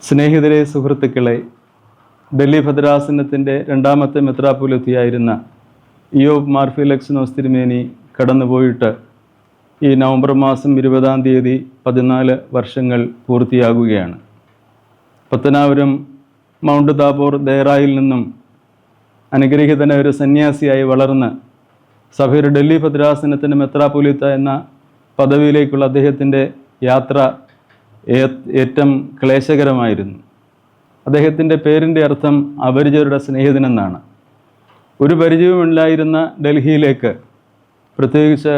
സ്നേഹിതരെ, സുഹൃത്തുക്കളെ, ഡൽഹി ഭദ്രാസനത്തിൻ്റെ രണ്ടാമത്തെ മെത്രാപ്പൊലീത്തയായിരുന്ന ഇയോബ് മാർ ഫീലക്സിനോസ് തിരുമേനി കടന്നുപോയിട്ട് ഈ നവംബർ മാസം 20-ാം തീയതി 14 വർഷങ്ങൾ പൂർത്തിയാകുകയാണ്. പത്തനാപുരം മൗണ്ട് താബോർ ദേറായിൽ നിന്നും അനുഗ്രഹീതനായ ഒരു സന്യാസിയായി വളർന്ന് സഭയുടെ ഡൽഹി ഭദ്രാസനത്തിൻ്റെ മെത്രാപ്പൊലീത്ത എന്ന പദവിയിലേക്കുള്ള അദ്ദേഹത്തിൻ്റെ യാത്ര ഏറ്റവും ക്ലേശകരമായിരുന്നു. അദ്ദേഹത്തിൻ്റെ പേരിൻ്റെ അർത്ഥം അപരിചിതരുടെ സ്നേഹിതനെന്നാണ്. ഒരു പരിചയവുമില്ലായിരുന്ന ഡൽഹിയിലേക്ക്, പ്രത്യേകിച്ച്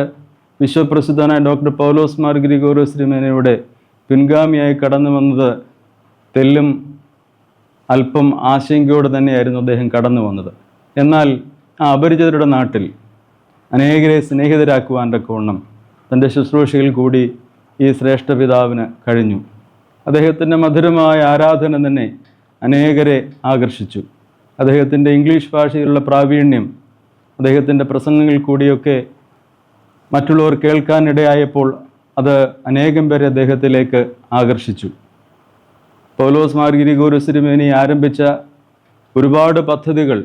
വിശ്വപ്രസിദ്ധനായ ഡോക്ടർ പൗലോസ് മാർ ഗ്രിഗോറിയോസ് തിരുമേനിയുടെ പിൻഗാമിയായി കടന്നു വന്നത് തെല്ലും അല്പം ആശങ്കയോടെ തന്നെയായിരുന്നു അദ്ദേഹം കടന്നു വന്നത്. എന്നാൽ ആ അപരിചിതരുടെ നാട്ടിൽ അനേകരെ സ്നേഹിതരാക്കുവാൻ തക്കവണ്ണം തൻ്റെ ശുശ്രൂഷയിൽ കൂടി ഈ ശ്രേഷ്ഠ പിതാവിന് കഴിഞ്ഞു. അദ്ദേഹത്തിൻ്റെ മധുരമായ ആരാധന തന്നെ അനേകരെ ആകർഷിച്ചു. അദ്ദേഹത്തിൻ്റെ ഇംഗ്ലീഷ് ഭാഷയിലുള്ള പ്രാവീണ്യം അദ്ദേഹത്തിൻ്റെ പ്രസംഗങ്ങളിൽ കൂടിയൊക്കെ മറ്റുള്ളവർ കേൾക്കാനിടയായപ്പോൾ അത് അനേകം പേരെ അദ്ദേഹത്തിലേക്ക് ആകർഷിച്ചു. പൗലോസ് മാർ ഗ്രിഗോറിയോസ് തിരുമേനി ആരംഭിച്ച ഒരുപാട് പദ്ധതികൾ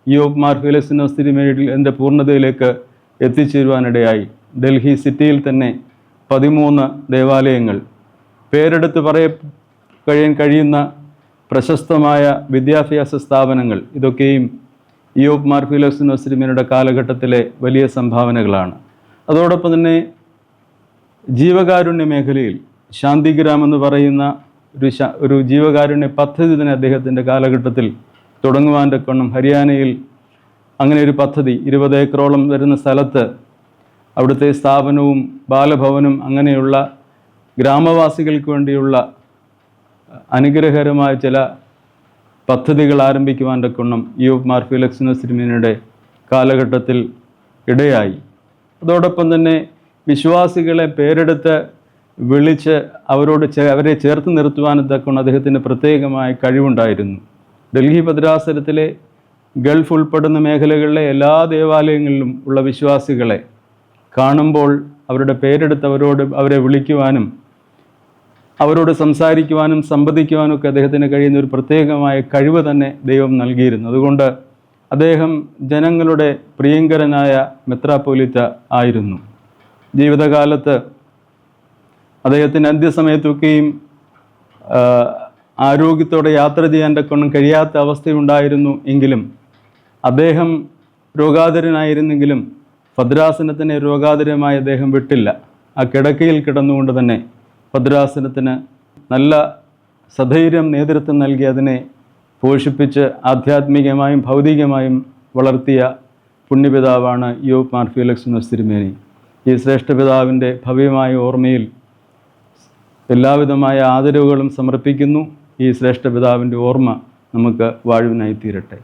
ഇയോബ് മാർ ഫീലക്സിനോസ് തിരുമേനിയുടെ പൂർണ്ണതയിലേക്ക് എത്തിച്ചേരുവാനിടയായി. ഡൽഹി സിറ്റിയിൽ തന്നെ 13 ദേവാലയങ്ങൾ, പേരെടുത്ത് കഴിയുന്ന പ്രശസ്തമായ വിദ്യാഭ്യാസ സ്ഥാപനങ്ങൾ, ഇതൊക്കെയും ഇയോബ് മാർ ഫീലക്സിനോസ് തിരുമേനിയുടെ കാലഘട്ടത്തിലെ വലിയ സംഭാവനകളാണ്. അതോടൊപ്പം തന്നെ ജീവകാരുണ്യ മേഖലയിൽ ശാന്തിഗ്രാം എന്ന് പറയുന്ന ഒരു ജീവകാരുണ്യ പദ്ധതി തന്നെ അദ്ദേഹത്തിൻ്റെ കാലഘട്ടത്തിൽ തുടങ്ങുവാൻ തക്കവണ്ണം ഹരിയാനയിൽ അങ്ങനെ ഒരു പദ്ധതി 20 ഏക്കറോളം വരുന്ന സ്ഥലത്ത് അവിടുത്തെ സ്ഥാപനവും ബാലഭവനും അങ്ങനെയുള്ള ഗ്രാമവാസികൾക്ക് വേണ്ടിയുള്ള അനുഗ്രഹകരമായ ചില പദ്ധതികൾ ആരംഭിക്കുവാൻ തക്കവണ്ണം ഇയോബ് മാർ ഫീലക്സിനോസ് തിരുമേനിയുടെ കാലഘട്ടത്തിൽ ഇടയായി. അതോടൊപ്പം തന്നെ വിശ്വാസികളെ പേരെടുത്ത് വിളിച്ച് അവരെ ചേർത്ത് നിർത്തുവാൻ തക്കവണ്ണം അദ്ദേഹത്തിന് പ്രത്യേകമായ കഴിവുണ്ടായിരുന്നു. ഡൽഹി ഭദ്രാസനത്തിലെ ഗൾഫ് ഉൾപ്പെടുന്ന മേഖലകളിലെ എല്ലാ ദേവാലയങ്ങളിലും ഉള്ള വിശ്വാസികളെ കാണുമ്പോൾ അവരുടെ പേരെടുത്ത് അവരെ വിളിക്കുവാനും അവരോട് സംസാരിക്കുവാനും സംവദിക്കുവാനും ഒക്കെ അദ്ദേഹത്തിന് കഴിയുന്ന ഒരു പ്രത്യേകമായ കഴിവ് തന്നെ ദൈവം നൽകിയിരുന്നു. അതുകൊണ്ട് അദ്ദേഹം ജനങ്ങളുടെ പ്രിയങ്കരനായ മെത്രാപ്പൊലീത്ത ആയിരുന്നു. ജീവിതകാലത്ത് അദ്ദേഹത്തിന് അന്ത്യസമയത്തൊക്കെയും ആരോഗ്യത്തോടെ യാത്ര ചെയ്യാൻ തക്കവണ്ണം കഴിയാത്ത അവസ്ഥയുണ്ടായിരുന്നു. എങ്കിലും അദ്ദേഹം രോഗാതുരനായിരുന്നെങ്കിലും ഭദ്രാസനത്തിനെ രോഗാതുരമായി അദ്ദേഹം വിട്ടില്ല. ആ കിടക്കയിൽ കിടന്നുകൊണ്ട് തന്നെ ഭദ്രാസനത്തിന് നല്ല സധൈര്യം നേതൃത്വം നൽകി അതിനെ പോഷിപ്പിച്ച് ആധ്യാത്മികമായും ഭൗതികമായും വളർത്തിയ പുണ്യപിതാവാണ് ഇയോബ് മാർ ഫീലക്സിനോസ് തിരുമേനി. ഈ ശ്രേഷ്ഠ പിതാവിൻ്റെ ഭവ്യമായ ഓർമ്മയിൽ എല്ലാവിധമായ ആദരവുകളും സമർപ്പിക്കുന്നു. ഈ ശ്രേഷ്ഠ പിതാവിൻ്റെ ഓർമ്മ നമുക്ക് വാഴുവിനായി തീരട്ടെ.